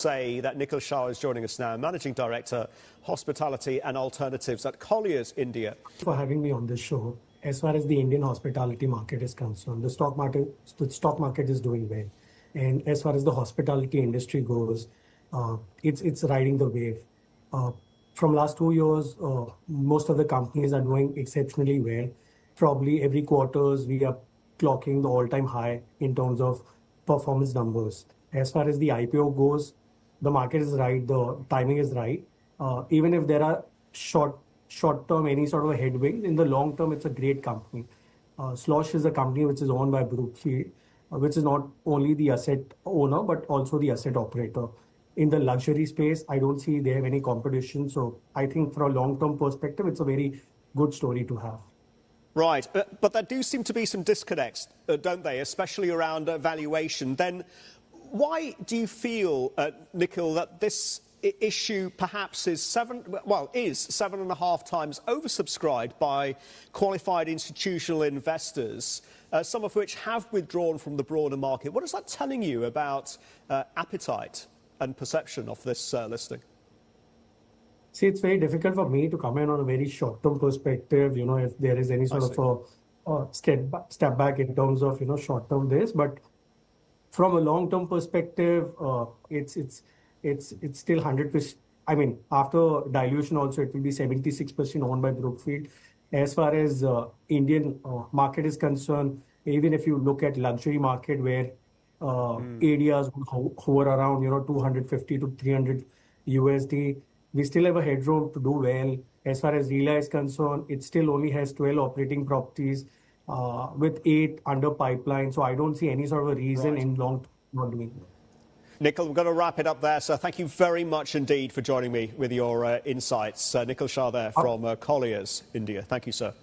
Say that Nikhil Shah is joining us now, Managing Director, Hospitality and Alternatives at Colliers, India. For having me on this show. As far as the Indian hospitality market is concerned, the stock market is doing well. And as far as the hospitality industry goes, it's riding the wave. From last 2 years, most of the companies are doing exceptionally well. Probably every quarters we are clocking the all-time high in terms of performance numbers. As far as the IPO goes, the market is right, the timing is right. Even if there are short-term, any sort of a headwind, in the long term, it's a great company. Schloss is a company which is owned by Brookfield, which is not only the asset owner, but also the asset operator. In the luxury space, I don't see they have any competition. So I think from a long-term perspective, it's a very good story to have. Right, but there do seem to be some disconnects, don't they, especially around valuation. Then why do you feel, Nikhil, that this issue perhaps is 7.5 times oversubscribed by qualified institutional investors, some of which have withdrawn from the broader market? What is that telling you about appetite and perception of this listing? See, it's very difficult for me to comment on a very short-term perspective, if there is any sort of a step back in terms of, short-term this. But from a long-term perspective, it's still 100%. I mean, after dilution also, it will be 76% owned by Brookfield. As far as Indian market is concerned, even if you look at luxury market where ADRs hover around, 250 to 300 USD, we still have a headroom to do well. As far as Leela is concerned, it still only has 12 operating properties with 8 under pipeline. So I don't see any sort of a reason in long term not doing it. Nikhil, we're going to wrap it up there. So thank you very much indeed for joining me with your insights. Nikhil Shah there from Colliers, India. Thank you, sir.